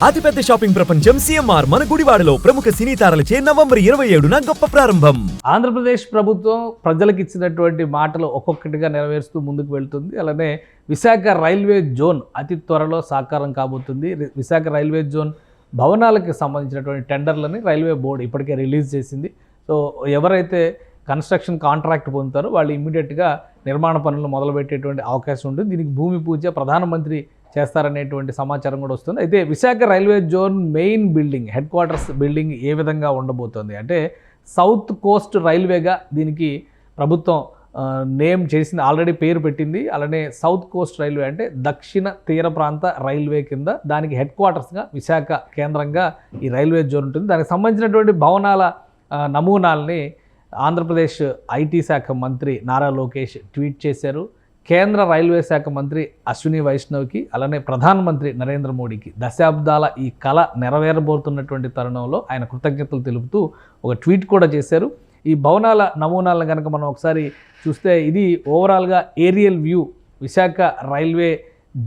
అతిపెద్ద షాపింగ్ ప్రపంచం సిఎంఆర్ మన గుడివాడలో ప్రముఖ సినీ తారలచే నవంబర్ 27న గొప్ప ప్రారంభం. ఆంధ్రప్రదేశ్ ప్రభుత్వం ప్రజలకు ఇచ్చినటువంటి మాటలు ఒక్కొక్కటిగా నెరవేరుస్తూ ముందుకు వెళ్తుంది. అలానే విశాఖ రైల్వే జోన్ అతి త్వరలో సాకారం కాబోతుంది. విశాఖ రైల్వే జోన్ భవనాలకు సంబంధించినటువంటి టెండర్లని రైల్వే బోర్డు ఇప్పటికే రిలీజ్ చేసింది. సో ఎవరైతే కన్స్ట్రక్షన్ కాంట్రాక్ట్ పొందుతారో వాళ్ళు ఇమ్మీడియట్గా నిర్మాణ పనులు మొదలుపెట్టేటువంటి అవకాశం ఉంటుంది. దీనికి భూమి పూజ ప్రధానమంత్రి చేస్తారనేటువంటి సమాచారం కూడా వస్తుంది. అయితే Visakha railway zone main building headquarters building ఏ విధంగా ఉండబోతోంది అంటే సౌత్ కోస్ట్ రైల్వేగా దీనికి ప్రభుత్వం నేమ్ చేసింది, ఆల్రెడీ పేరు పెట్టింది. అలానే సౌత్ కోస్ట్ రైల్వే అంటే దక్షిణ తీర ప్రాంత రైల్వే కింద దానికి హెడ్ క్వార్టర్స్గా విశాఖ కేంద్రంగా ఈ రైల్వే జోన్ ఉంటుంది. దానికి సంబంధించినటువంటి భవనాల నమూనాల్ని ఆంధ్రప్రదేశ్ ఐటీ శాఖ మంత్రి నారా లోకేష్ ట్వీట్ చేశారు. కేంద్ర రైల్వే శాఖ మంత్రి అశ్విని వైష్ణవ్కి అలానే ప్రధానమంత్రి నరేంద్ర మోడీకి దశాబ్దాల ఈ కళ నెరవేరబోతున్నటువంటి తరుణంలో ఆయన కృతజ్ఞతలు తెలుపుతూ ఒక ట్వీట్ కూడా చేశారు. ఈ భవనాల నమూనాలను కనుక మనం ఒకసారి చూస్తే ఇది ఓవరాల్గా aerial view Visakha railway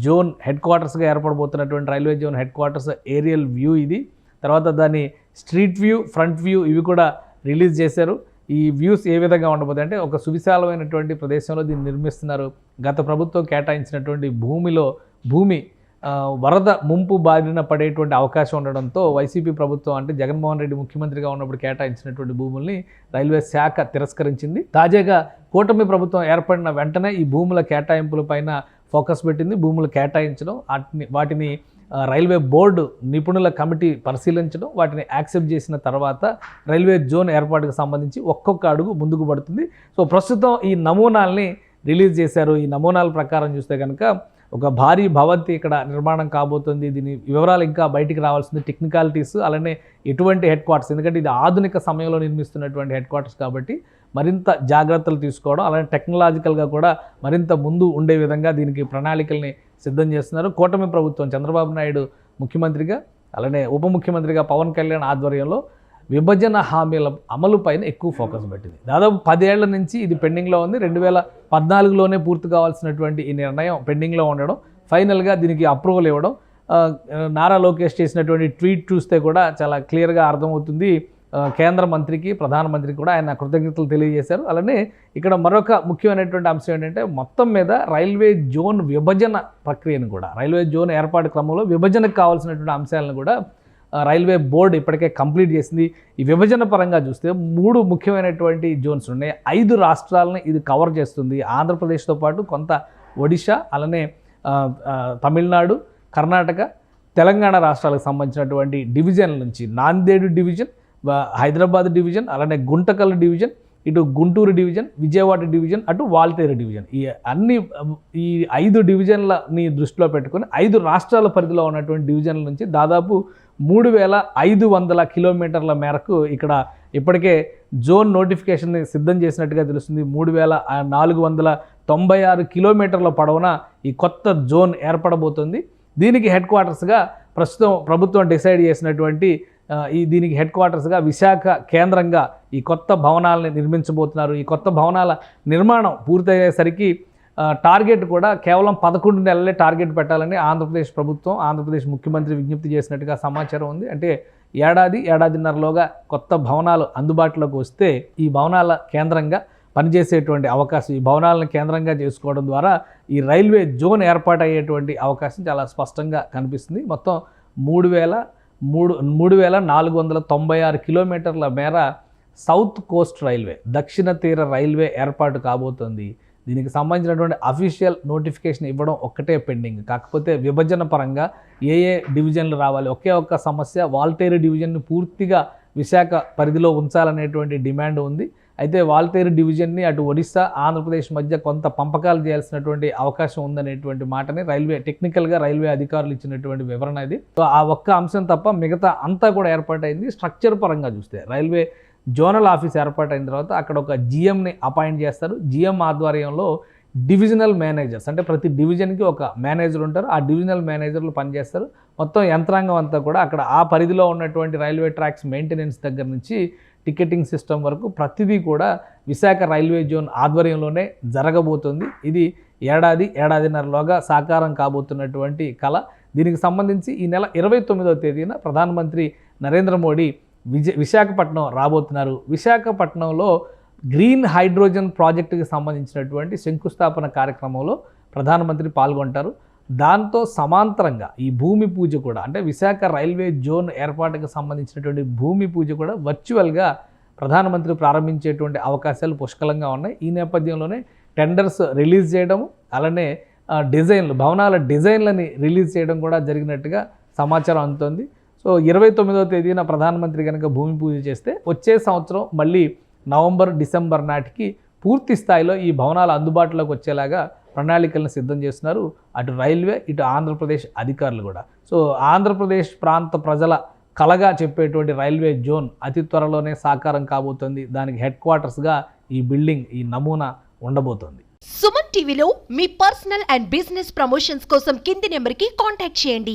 zone head క్వార్టర్స్గా ఏర్పడబోతున్నటువంటి railway zone headquarters aerial view ఇది. తర్వాత దాని స్ట్రీట్ వ్యూ, ఫ్రంట్ వ్యూ ఇవి కూడా రిలీజ్ చేశారు. ఈ వ్యూస్ ఏ విధంగా ఉండబోతుంది అంటే ఒక సువిశాలమైనటువంటి ప్రదేశంలో దీన్ని నిర్మిస్తున్నారు. గత ప్రభుత్వం కేటాయించినటువంటి భూమి వరద ముంపు బారిన పడేటువంటి అవకాశం ఉండడంతో వైసీపీ ప్రభుత్వం అంటే జగన్మోహన్ రెడ్డి ముఖ్యమంత్రిగా ఉన్నప్పుడు కేటాయించినటువంటి భూముల్ని రైల్వే శాఖ తిరస్కరించింది. తాజాగా కూటమి ప్రభుత్వం ఏర్పడిన వెంటనే ఈ భూముల కేటాయింపుల పైన ఫోకస్ పెట్టింది. భూములు కేటాయించడం, వాటిని రైల్వే బోర్డు నిపుణుల కమిటీ పరిశీలించడం, వాటిని యాక్సెప్ట్ చేసిన తర్వాత రైల్వే జోన్ ఏర్పాటుకు సంబంధించి ఒక్కొక్క అడుగు ముందుకు పడుతుంది. సో ప్రస్తుతం ఈ నమూనాల్ని రిలీజ్ చేశారు. ఈ నమూనాల ప్రకారం చూస్తే కనుక ఒక భారీ భవంతి ఇక్కడ నిర్మాణం కాబోతుంది. దీని వివరాలు ఇంకా బయటికి రావాల్సింది, టెక్నికాలిటీస్, అలానే ఎటువంటి హెడ్ క్వార్టర్స్, ఎందుకంటే ఇది ఆధునిక సమయంలో నిర్మిస్తున్నటువంటి హెడ్ క్వార్టర్స్ కాబట్టి మరింత జాగ్రత్తలు తీసుకోవడం, అలానే టెక్నాలజికల్గా కూడా మరింత ముందు ఉండే విధంగా దీనికి ప్రణాళికల్ని సిద్ధం చేస్తున్నారు. కూటమి ప్రభుత్వం చంద్రబాబు నాయుడు ముఖ్యమంత్రిగా అలానే ఉప ముఖ్యమంత్రిగా పవన్ కళ్యాణ్ ఆధ్వర్యంలో విభజన హామీల అమలు పైన ఎక్కువ ఫోకస్ పెట్టింది. దాదాపు 10 ఏళ్ల నుంచి ఇది పెండింగ్లో ఉంది. 2014లోనే పూర్తి కావాల్సినటువంటి ఈ నిర్ణయం పెండింగ్లో ఉండడం, ఫైనల్గా దీనికి అప్రూవల్ ఇవ్వడం, నారా లోకేష్ చేసినటువంటి ట్వీట్ చూస్తే కూడా చాలా క్లియర్గా అర్థమవుతుంది. కేంద్ర మంత్రికి, ప్రధానమంత్రికి కూడా ఆయన కృతజ్ఞతలు తెలియజేశారు. అలానే ఇక్కడ మరొక ముఖ్యమైనటువంటి అంశం ఏంటంటే మొత్తం మీద రైల్వే జోన్ విభజన ప్రక్రియను కూడా, రైల్వే జోన్ ఏర్పాటు క్రమంలో విభజనకు కావాల్సినటువంటి అంశాలను కూడా రైల్వే బోర్డు ఇప్పటికే కంప్లీట్ చేసింది. ఈ విభజన పరంగా చూస్తే 3 ముఖ్యమైనటువంటి జోన్స్ ఉన్నాయి. 5 రాష్ట్రాలని ఇది కవర్ చేస్తుంది. ఆంధ్రప్రదేశ్తో పాటు కొంత ఒడిశా, అలానే తమిళనాడు, కర్ణాటక, తెలంగాణ రాష్ట్రాలకు సంబంధించినటువంటి డివిజన్ల నుంచి నాందేడు డివిజన్, హైదరాబాద్ డివిజన్, అలానే గుంటకల్ డివిజన్, ఇటు గుంటూరు డివిజన్, విజయవాడ డివిజన్, అటు వాల్తేరు డివిజన్, ఈ 5 డివిజన్లని దృష్టిలో పెట్టుకొని 5 రాష్ట్రాల పరిధిలో ఉన్నటువంటి డివిజన్ల నుంచి దాదాపు 3500 కిలోమీటర్ల మేరకు ఇక్కడ ఇప్పటికే జోన్ నోటిఫికేషన్ని సిద్ధం చేసినట్టుగా తెలుస్తుంది. 3496 కిలోమీటర్ల పొడవున ఈ కొత్త జోన్ ఏర్పడబోతుంది. దీనికి హెడ్ క్వార్టర్స్గా ప్రస్తుతం ప్రభుత్వం డిసైడ్ చేసినటువంటి దీనికి హెడ్ క్వార్టర్స్గా విశాఖ కేంద్రంగా ఈ కొత్త భవనాలని నిర్మించబోతున్నారు. ఈ కొత్త భవనాల నిర్మాణం పూర్తయ్యేసరికి టార్గెట్ కూడా కేవలం 11 నెలలే టార్గెట్ పెట్టాలని ఆంధ్రప్రదేశ్ ప్రభుత్వం, ఆంధ్రప్రదేశ్ ముఖ్యమంత్రి విజ్ఞప్తి చేసినట్టుగా సమాచారం ఉంది. అంటే ఏడాదిన్నరలోగా కొత్త భవనాలు అందుబాటులోకి వస్తే ఈ భవనాల కేంద్రంగా పనిచేసేటువంటి అవకాశం, ఈ భవనాలను కేంద్రంగా చేసుకోవడం ద్వారా ఈ రైల్వే జోన్ ఏర్పాటయ్యేటువంటి అవకాశం చాలా స్పష్టంగా కనిపిస్తుంది. మొత్తం 3496 కిలోమీటర్ల మేర సౌత్ కోస్ట్ రైల్వే, దక్షిణ తీర రైల్వే ఏర్పాటు కాబోతుంది. దీనికి సంబంధించినటువంటి అఫీషియల్ నోటిఫికేషన్ ఇవ్వడం ఒక్కటే పెండింగ్. కాకపోతే విభజన పరంగా ఏ డివిజన్లు రావాలి, ఒక్క సమస్య వాల్తేరు డివిజన్ని పూర్తిగా విశాఖ పరిధిలో ఉంచాలనేటువంటి డిమాండ్ ఉంది. అయితే వాల్తేరు డివిజన్ని అటు ఒడిశా, ఆంధ్రప్రదేశ్ మధ్య కొంత పంపకాలు చేయాల్సినటువంటి అవకాశం ఉందనేటువంటి మాటని టెక్నికల్గా రైల్వే అధికారులు ఇచ్చినటువంటి వివరణ ఇది. సో ఆ ఒక్క అంశం తప్ప మిగతా అంతా కూడా ఏర్పాటైంది. స్ట్రక్చర్ పరంగా చూస్తే రైల్వే జోనల్ ఆఫీస్ ఏర్పాటైన తర్వాత అక్కడ ఒక జిఎంని అపాయింట్ చేస్తారు. జిఎం ఆధ్వర్యంలో డివిజనల్ మేనేజర్స్, అంటే ప్రతి డివిజన్కి ఒక మేనేజర్ ఉంటారు. ఆ డివిజనల్ మేనేజర్లు పనిచేస్తారు. మొత్తం యంత్రాంగం అంతా కూడా అక్కడ ఆ పరిధిలో ఉన్నటువంటి రైల్వే ట్రాక్స్ మెయింటెనెన్స్ దగ్గర నుంచి టికెటింగ్ సిస్టమ్ వరకు ప్రతిదీ కూడా విశాఖ రైల్వే జోన్ ఆధ్వర్యంలోనే జరగబోతుంది. ఇది ఏడాదిన్నరలోగా సాకారం కాబోతున్నటువంటి కళ. దీనికి సంబంధించి ఈ నెల 29వ తేదీన ప్రధానమంత్రి నరేంద్ర మోడీ విశాఖపట్నం రాబోతున్నారు. విశాఖపట్నంలో గ్రీన్ హైడ్రోజన్ ప్రాజెక్టుకి సంబంధించినటువంటి శంకుస్థాపన కార్యక్రమంలో ప్రధానమంత్రి పాల్గొంటారు. దాంతో సమాంతరంగా ఈ భూమి పూజ కూడా, అంటే విశాఖ రైల్వే జోన్ ఏర్పాటుకు సంబంధించినటువంటి భూమి పూజ కూడా వర్చువల్గా ప్రధానమంత్రి ప్రారంభించేటువంటి అవకాశాలు పుష్కలంగా ఉన్నాయి. ఈ నేపథ్యంలోనే టెండర్స్ రిలీజ్ చేయడం, అలానే భవనాల డిజైన్లని రిలీజ్ చేయడం కూడా జరిగినట్టుగా సమాచారం అందుతోంది. సో 29వ తేదీన ప్రధానమంత్రి కనుక భూమి పూజ చేస్తే వచ్చే సంవత్సరం మళ్ళీ నవంబర్, డిసెంబర్ నాటికి పూర్తి స్థాయిలో ఈ భవనాలు అందుబాటులోకి వచ్చేలాగా ప్రణాళికలను సిద్ధం చేస్తున్నారు అటు రైల్వే, ఇటు ఆంధ్రప్రదేశ్ అధికారులు కూడా. సో ఆంధ్రప్రదేశ్ ప్రాంత ప్రజల కలగా చెప్పేటువంటి రైల్వే జోన్ అతి త్వరలోనే సాకారం కాబోతోంది. దానికి హెడ్ క్వార్టర్స్గా ఈ బిల్డింగ్, ఈ నమూనా ఉండబోతోంది. సుమన్ టీవీలో మీ పర్సనల్ అండ్ బిజినెస్ ప్రమోషన్స్ కోసం కింది నెంబర్కి కాంటాక్ట్ చేయండి.